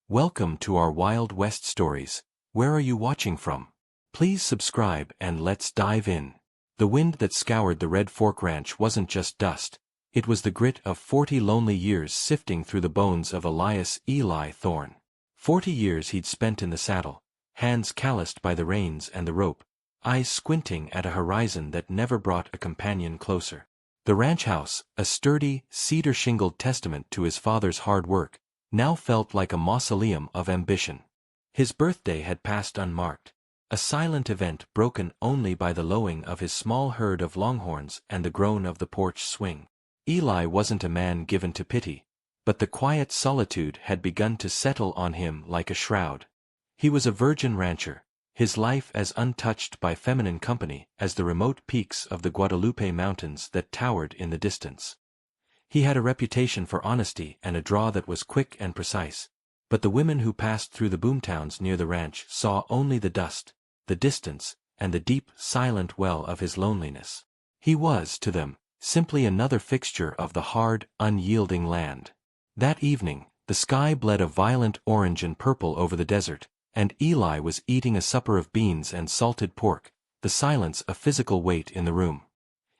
Welcome to our Wild West stories. Where are you watching from? Please subscribe and let's dive in. The wind that scoured the Red Fork Ranch wasn't just dust. It was the grit of 40 lonely years sifting through the bones of Elias Eli Thorne. 40 years he'd spent in the saddle, hands calloused by the reins and the rope, eyes squinting at a horizon that never brought a companion closer. The ranch house, a sturdy, cedar-shingled testament to his father's hard work, now felt like a mausoleum of ambition. His birthday had passed unmarked, a silent event broken only by the lowing of his small herd of longhorns and the groan of the porch swing. Eli wasn't a man given to pity, but the quiet solitude had begun to settle on him like a shroud. He was a virgin rancher, his life as untouched by feminine company as the remote peaks of the Guadalupe Mountains that towered in the distance. He had a reputation for honesty and a draw that was quick and precise, but the women who passed through the boomtowns near the ranch saw only the dust, the distance, and the deep, silent well of his loneliness. He was, to them, simply another fixture of the hard, unyielding land. That evening, the sky bled a violent orange and purple over the desert, and Eli was eating a supper of beans and salted pork, the silence a physical weight in the room.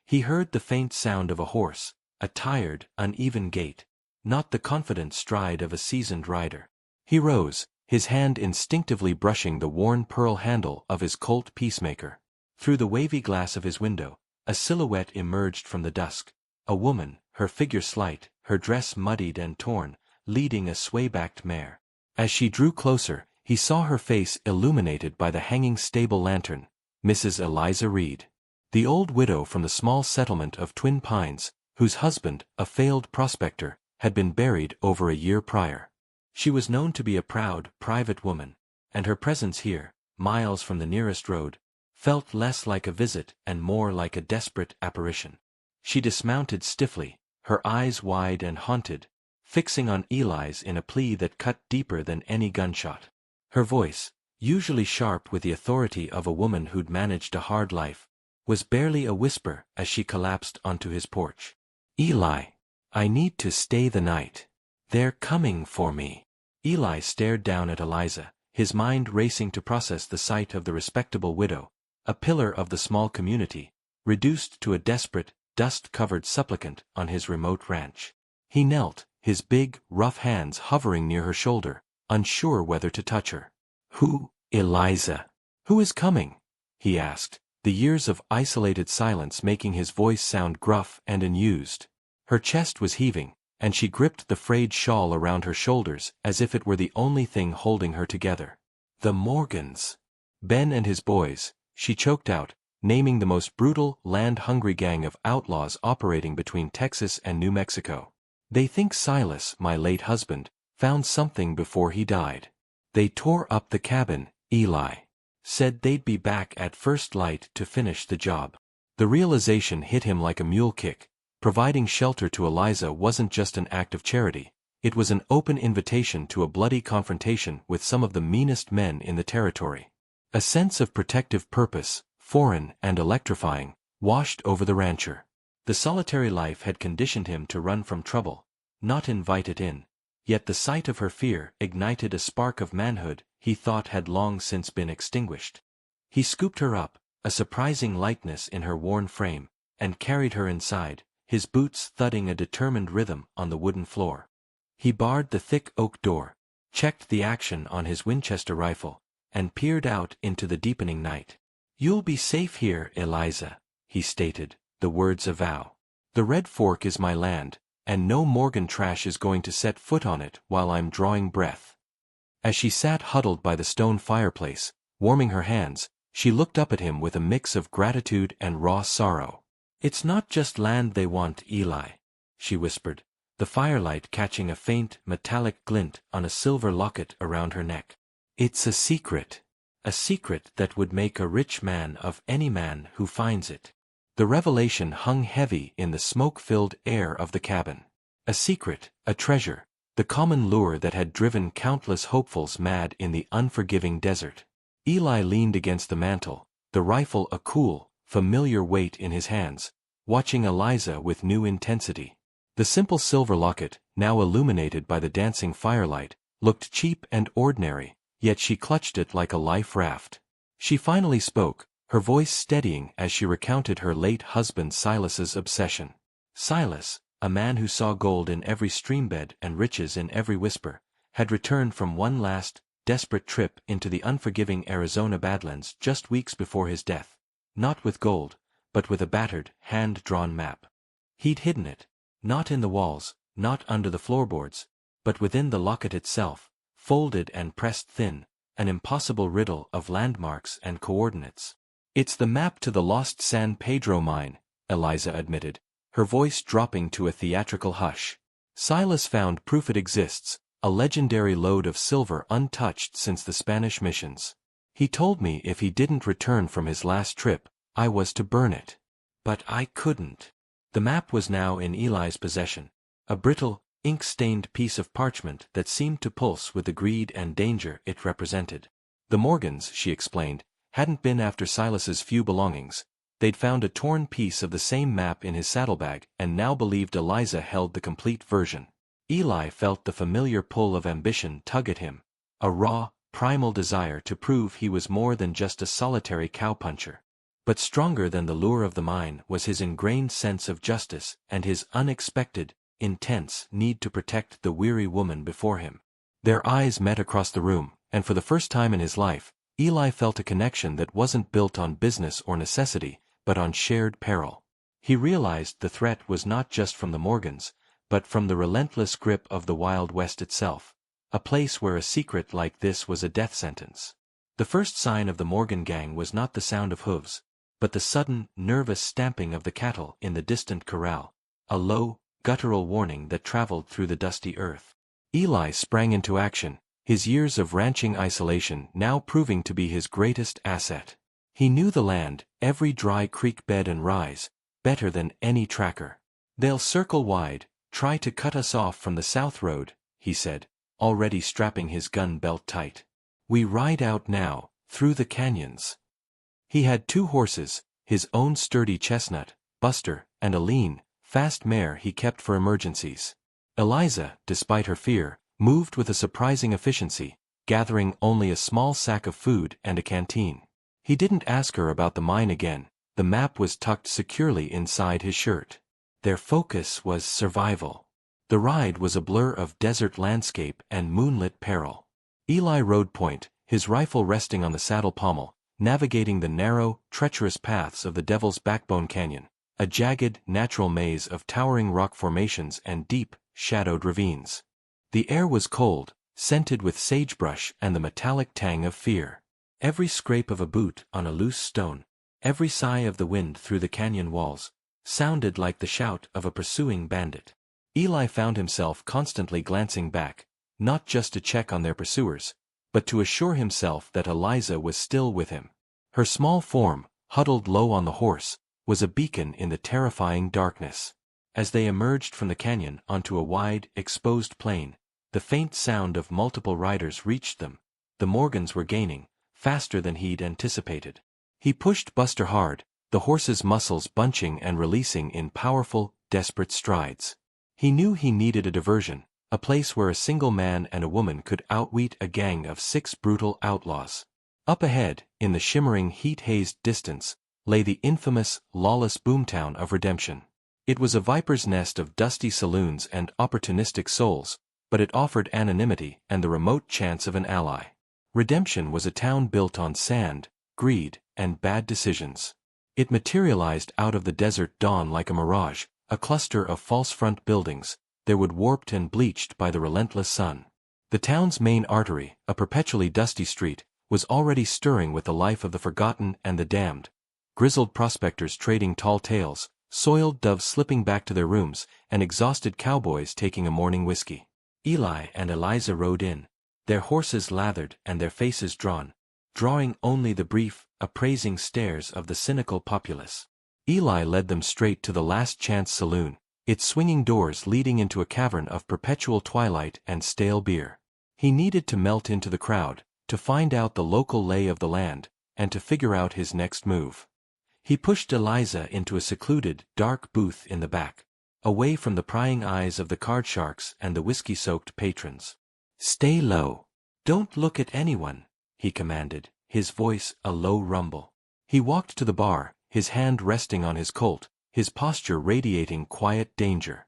He heard the faint sound of a horse, a tired, uneven gait, not the confident stride of a seasoned rider. He rose, his hand instinctively brushing the worn pearl handle of his Colt Peacemaker. Through the wavy glass of his window, a silhouette emerged from the dusk, a woman, her figure slight, her dress muddied and torn, leading a sway-backed mare. As she drew closer, he saw her face illuminated by the hanging stable lantern, Mrs. Eliza Reed, the old widow from the small settlement of Twin Pines, whose husband, a failed prospector, had been buried over a year prior. She was known to be a proud, private woman, and her presence here, miles from the nearest road, felt less like a visit and more like a desperate apparition. She dismounted stiffly, her eyes wide and haunted, fixing on Eli's in a plea that cut deeper than any gunshot. Her voice, usually sharp with the authority of a woman who'd managed a hard life, was barely a whisper as she collapsed onto his porch. "Eli, I need to stay the night. They're coming for me." Eli stared down at Eliza, his mind racing to process the sight of the respectable widow, a pillar of the small community, reduced to a desperate, dust-covered supplicant on his remote ranch. He knelt, his big, rough hands hovering near her shoulder, unsure whether to touch her. "Who, Eliza? Who is coming?" he asked, the years of isolated silence making his voice sound gruff and unused. Her chest was heaving, and she gripped the frayed shawl around her shoulders as if it were the only thing holding her together. "The Morgans. Ben and his boys," she choked out, naming the most brutal, land-hungry gang of outlaws operating between Texas and New Mexico. "They think Silas, my late husband, found something before he died. They tore up the cabin, Eli. Said they'd be back at first light to finish the job." The realization hit him like a mule kick. Providing shelter to Eliza wasn't just an act of charity, it was an open invitation to a bloody confrontation with some of the meanest men in the territory. A sense of protective purpose, foreign and electrifying, washed over the rancher. The solitary life had conditioned him to run from trouble, not invite it in, yet the sight of her fear ignited a spark of manhood he thought had long since been extinguished. He scooped her up, a surprising lightness in her worn frame, and carried her inside, his boots thudding a determined rhythm on the wooden floor. He barred the thick oak door, checked the action on his Winchester rifle, and peered out into the deepening night. "You'll be safe here, Eliza," he stated, the words a vow. "The Red Fork is my land, and no Morgan trash is going to set foot on it while I'm drawing breath." As she sat huddled by the stone fireplace, warming her hands, she looked up at him with a mix of gratitude and raw sorrow. "It's not just land they want, Eli," she whispered, the firelight catching a faint, metallic glint on a silver locket around her neck. "It's a secret that would make a rich man of any man who finds it." The revelation hung heavy in the smoke-filled air of the cabin. A secret, a treasure, the common lure that had driven countless hopefuls mad in the unforgiving desert. Eli leaned against the mantel, the rifle a cool, familiar weight in his hands, watching Eliza with new intensity. The simple silver locket, now illuminated by the dancing firelight, looked cheap and ordinary, yet she clutched it like a life raft. She finally spoke, her voice steadying as she recounted her late husband Silas's obsession. Silas, a man who saw gold in every streambed and riches in every whisper, had returned from one last, desperate trip into the unforgiving Arizona Badlands just weeks before his death. Not with gold, but with a battered, hand-drawn map. He'd hidden it, not in the walls, not under the floorboards, but within the locket itself, folded and pressed thin, an impossible riddle of landmarks and coordinates. "It's the map to the lost San Pedro mine," Eliza admitted, her voice dropping to a theatrical hush. "Silas found proof it exists, a legendary lode of silver untouched since the Spanish missions. He told me if he didn't return from his last trip, I was to burn it. But I couldn't." The map was now in Eli's possession, a brittle, ink-stained piece of parchment that seemed to pulse with the greed and danger it represented. The Morgans, she explained, hadn't been after Silas's few belongings. They'd found a torn piece of the same map in his saddlebag and now believed Eliza held the complete version. Eli felt the familiar pull of ambition tug at him, a raw, primal desire to prove he was more than just a solitary cowpuncher. But stronger than the lure of the mine was his ingrained sense of justice and his unexpected, intense need to protect the weary woman before him. Their eyes met across the room, and for the first time in his life, Eli felt a connection that wasn't built on business or necessity, but on shared peril. He realized the threat was not just from the Morgans, but from the relentless grip of the Wild West itself, a place where a secret like this was a death sentence. The first sign of the Morgan gang was not the sound of hooves, but the sudden, nervous stamping of the cattle in the distant corral, a low, guttural warning that traveled through the dusty earth. Eli sprang into action, his years of ranching isolation now proving to be his greatest asset. He knew the land, every dry creek bed and rise, better than any tracker. "They'll circle wide, try to cut us off from the south road," he said, already strapping his gun belt tight. "We ride out now, through the canyons." He had 2 horses, his own sturdy chestnut, Buster, and a lean, fast mare he kept for emergencies. Eliza, despite her fear, moved with a surprising efficiency, gathering only a small sack of food and a canteen. He didn't ask her about the mine again, the map was tucked securely inside his shirt. Their focus was survival. The ride was a blur of desert landscape and moonlit peril. Eli rode point, his rifle resting on the saddle pommel, navigating the narrow, treacherous paths of the Devil's Backbone Canyon, a jagged, natural maze of towering rock formations and deep, shadowed ravines. The air was cold, scented with sagebrush and the metallic tang of fear. Every scrape of a boot on a loose stone, every sigh of the wind through the canyon walls, sounded like the shout of a pursuing bandit. Eli found himself constantly glancing back, not just to check on their pursuers, but to assure himself that Eliza was still with him. Her small form, huddled low on the horse, was a beacon in the terrifying darkness. As they emerged from the canyon onto a wide, exposed plain, the faint sound of multiple riders reached them. The Morgans were gaining, faster than he'd anticipated. He pushed Buster hard, the horse's muscles bunching and releasing in powerful, desperate strides. He knew he needed a diversion, a place where a single man and a woman could outwit a gang of 6 brutal outlaws. Up ahead, in the shimmering heat-hazed distance, lay the infamous, lawless boomtown of Redemption. It was a viper's nest of dusty saloons and opportunistic souls, but it offered anonymity and the remote chance of an ally. Redemption was a town built on sand, greed, and bad decisions. It materialized out of the desert dawn like a mirage, a cluster of false front buildings, their wood warped and bleached by the relentless sun. The town's main artery, a perpetually dusty street, was already stirring with the life of the forgotten and the damned. Grizzled prospectors trading tall tales, soiled doves slipping back to their rooms, and exhausted cowboys taking a morning whiskey. Eli and Eliza rode in, their horses lathered and their faces drawn, drawing only the brief, appraising stares of the cynical populace. Eli led them straight to the Last Chance Saloon, its swinging doors leading into a cavern of perpetual twilight and stale beer. He needed to melt into the crowd, to find out the local lay of the land, and to figure out his next move. He pushed Eliza into a secluded, dark booth in the back, away from the prying eyes of the card sharks and the whiskey-soaked patrons. Stay low. Don't look at anyone, he commanded, his voice a low rumble. He walked to the bar, his hand resting on his Colt, his posture radiating quiet danger.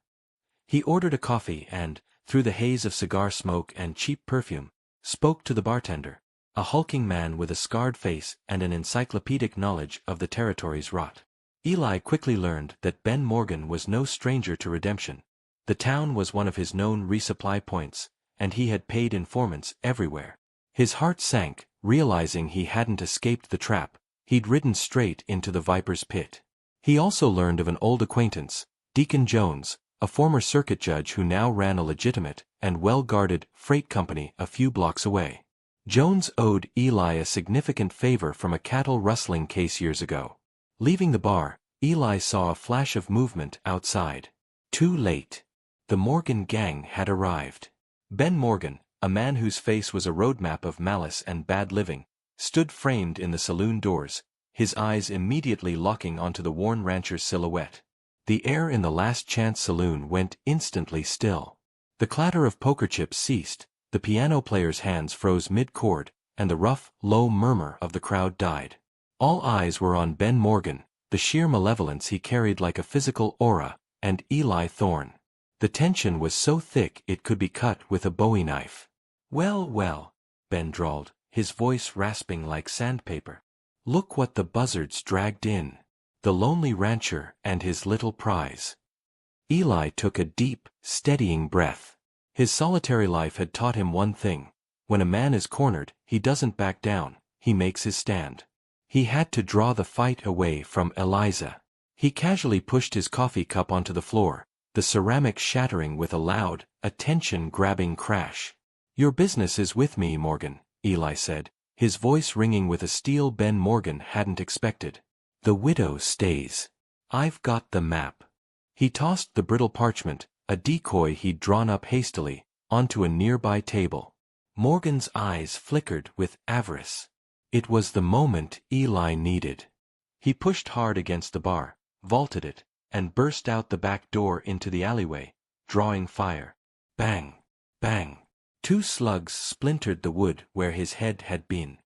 He ordered a coffee and, through the haze of cigar smoke and cheap perfume, spoke to the bartender, a hulking man with a scarred face and an encyclopedic knowledge of the territory's rot. Eli quickly learned that Ben Morgan was no stranger to redemption. The town was one of his known resupply points, and he had paid informants everywhere. His heart sank, realizing he hadn't escaped the trap. He'd ridden straight into the viper's pit. He also learned of an old acquaintance, Deacon Jones, a former circuit judge who now ran a legitimate and well-guarded freight company a few blocks away. Jones owed Eli a significant favor from a cattle rustling case years ago. Leaving the bar, Eli saw a flash of movement outside. Too late. The Morgan gang had arrived. Ben Morgan, a man whose face was a roadmap of malice and bad living, stood framed in the saloon doors, his eyes immediately locking onto the worn rancher's silhouette. The air in the Last Chance saloon went instantly still. The clatter of poker chips ceased, the piano player's hands froze mid-chord, and the rough, low murmur of the crowd died. All eyes were on Ben Morgan, the sheer malevolence he carried like a physical aura, and Eli Thorne. The tension was so thick it could be cut with a Bowie knife. "Well, well," Ben drawled, his voice rasping like sandpaper. "Look what the buzzards dragged in. The lonely rancher and his little prize." Eli took a deep, steadying breath. His solitary life had taught him one thing. When a man is cornered, he doesn't back down, he makes his stand. He had to draw the fight away from Eliza. He casually pushed his coffee cup onto the floor, the ceramic shattering with a loud, attention-grabbing crash. "Your business is with me, Morgan," Eli said, his voice ringing with a steel Ben Morgan hadn't expected. "The widow stays. I've got the map." He tossed the brittle parchment, a decoy he'd drawn up hastily, onto a nearby table. Morgan's eyes flickered with avarice. It was the moment Eli needed. He pushed hard against the bar, vaulted it, and burst out the back door into the alleyway, drawing fire. Bang! Bang! 2 slugs splintered the wood where his head had been.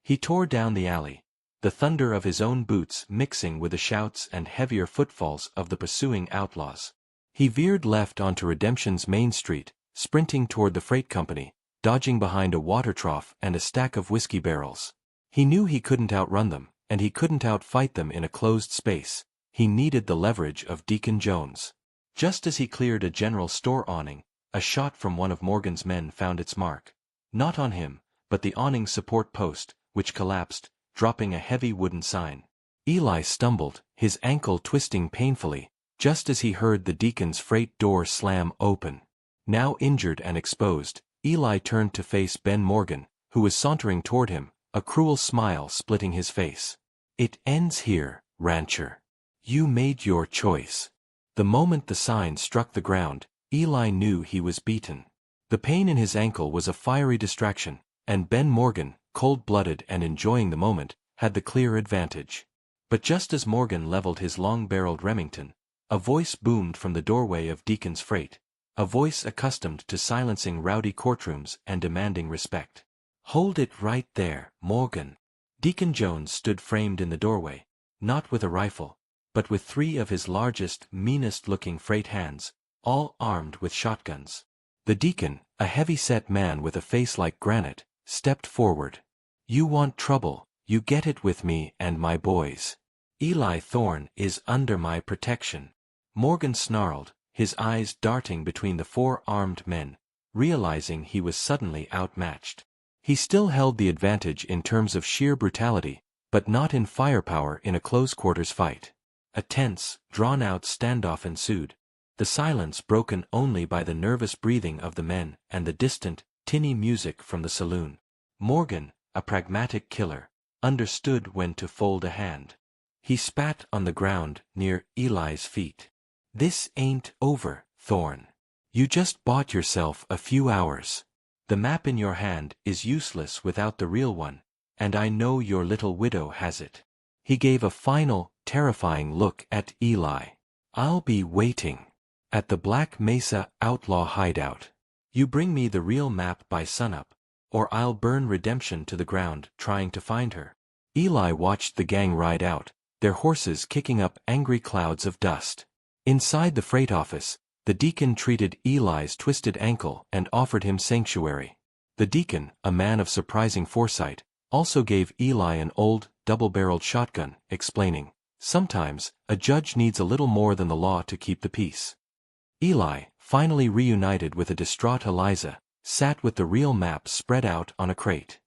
He tore down the alley, the thunder of his own boots mixing with the shouts and heavier footfalls of the pursuing outlaws. He veered left onto Redemption's main street, sprinting toward the freight company, dodging behind a water trough and a stack of whiskey barrels. He knew he couldn't outrun them, and he couldn't outfight them in a closed space. He needed the leverage of Deacon Jones. Just as he cleared a general store awning, a shot from one of Morgan's men found its mark. Not on him, but the awning's support post, which collapsed, dropping a heavy wooden sign. Eli stumbled, his ankle twisting painfully, just as he heard the deacon's freight door slam open. Now injured and exposed, Eli turned to face Ben Morgan, who was sauntering toward him, a cruel smile splitting his face. "It ends here, rancher. You made your choice." The moment the sign struck the ground, Eli knew he was beaten. The pain in his ankle was a fiery distraction, and Ben Morgan, cold-blooded and enjoying the moment, had the clear advantage. But just as Morgan leveled his long-barreled Remington, a voice boomed from the doorway of Deacon's freight, a voice accustomed to silencing rowdy courtrooms and demanding respect. "Hold it right there, Morgan." Deacon Jones stood framed in the doorway, not with a rifle, but with 3 of his largest, meanest-looking freight hands, all armed with shotguns. The deacon, a heavy-set man with a face like granite, stepped forward. "You want trouble, you get it with me and my boys. Eli Thorne is under my protection." Morgan snarled, his eyes darting between the 4 armed men, realizing he was suddenly outmatched. He still held the advantage in terms of sheer brutality, but not in firepower in a close-quarters fight. A tense, drawn-out standoff ensued, the silence broken only by the nervous breathing of the men and the distant, tinny music from the saloon. Morgan, a pragmatic killer, understood when to fold a hand. He spat on the ground near Eli's feet. "This ain't over, Thorne. You just bought yourself a few hours. The map in your hand is useless without the real one, and I know your little widow has it." He gave a final, terrifying look at Eli. "I'll be waiting at the Black Mesa outlaw hideout." You bring me the real map by sunup, or I'll burn redemption to the ground trying to find her. Eli watched the gang ride out, their horses kicking up angry clouds of dust. Inside the freight office, the deacon treated Eli's twisted ankle and offered him sanctuary. The deacon, a man of surprising foresight, also gave Eli an old, double-barreled shotgun, explaining, "Sometimes, a judge needs a little more than the law to keep the peace." Eli, finally reunited with a distraught Eliza, sat with the real map spread out on a crate.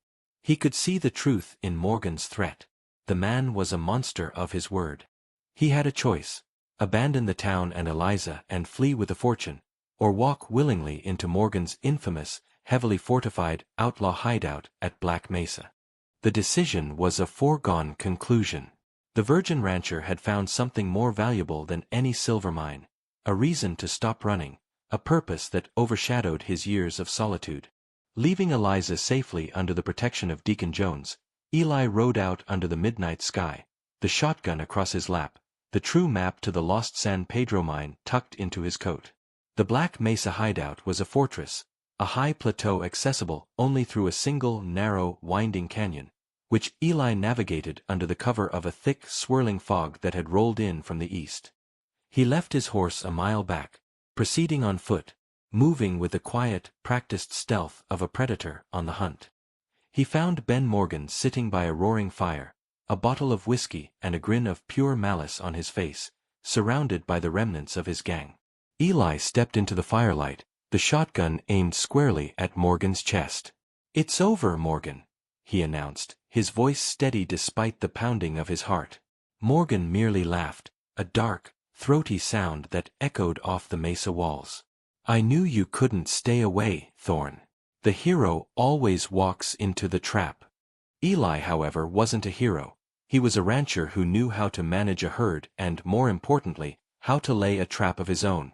He could see the truth in Morgan's threat. The man was a monster of his word. He had a choice: abandon the town and Eliza and flee with a fortune, or walk willingly into Morgan's infamous, heavily fortified outlaw hideout at Black Mesa. The decision was a foregone conclusion. The virgin rancher had found something more valuable than any silver mine: a reason to stop running, a purpose that overshadowed his years of solitude. Leaving Eliza safely under the protection of Deacon Jones, Eli rode out under the midnight sky, the shotgun across his lap, the true map to the lost San Pedro mine tucked into his coat. The Black Mesa hideout was a fortress, a high plateau accessible only through a single narrow, winding canyon, which Eli navigated under the cover of a thick, swirling fog that had rolled in from the east. He left his horse a mile back, proceeding on foot, moving with the quiet, practiced stealth of a predator on the hunt. He found Ben Morgan sitting by a roaring fire, a bottle of whiskey and a grin of pure malice on his face, surrounded by the remnants of his gang. Eli stepped into the firelight, the shotgun aimed squarely at Morgan's chest. "It's over, Morgan," he announced, his voice steady despite the pounding of his heart. Morgan merely laughed, a dark, throaty sound that echoed off the mesa walls. "I knew you couldn't stay away, Thorn. The hero always walks into the trap." Eli, however, wasn't a hero. He was a rancher who knew how to manage a herd and, more importantly, how to lay a trap of his own.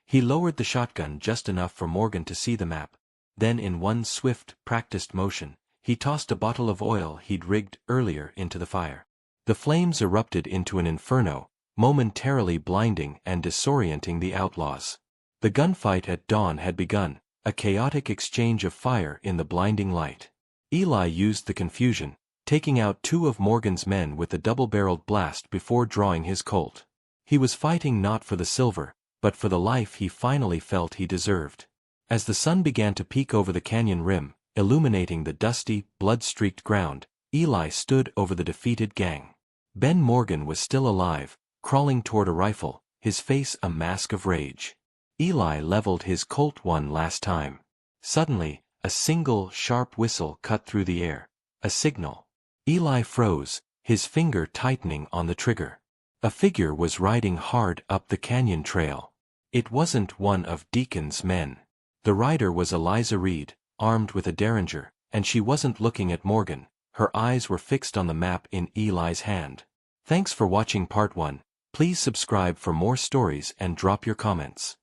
He lowered the shotgun just enough for Morgan to see the map. Then in one swift, practiced motion, he tossed a bottle of oil he'd rigged earlier into the fire. The flames erupted into an inferno, momentarily blinding and disorienting the outlaws. The gunfight at dawn had begun, a chaotic exchange of fire in the blinding light. Eli used the confusion, taking out two of Morgan's men with a double-barreled blast before drawing his Colt. He was fighting not for the silver, but for the life he finally felt he deserved. As the sun began to peek over the canyon rim, illuminating the dusty, blood-streaked ground, Eli stood over the defeated gang. Ben Morgan was still alive, crawling toward a rifle, his face a mask of rage. Eli leveled his Colt one last time. Suddenly, a single, sharp whistle cut through the air, a signal. Eli froze, his finger tightening on the trigger. A figure was riding hard up the canyon trail. It wasn't one of Deacon's men. The rider was Eliza Reed, armed with a derringer, and she wasn't looking at Morgan. Her eyes were fixed on the map in Eli's hand. Thanks for watching part 1. Please subscribe for more stories and drop your comments.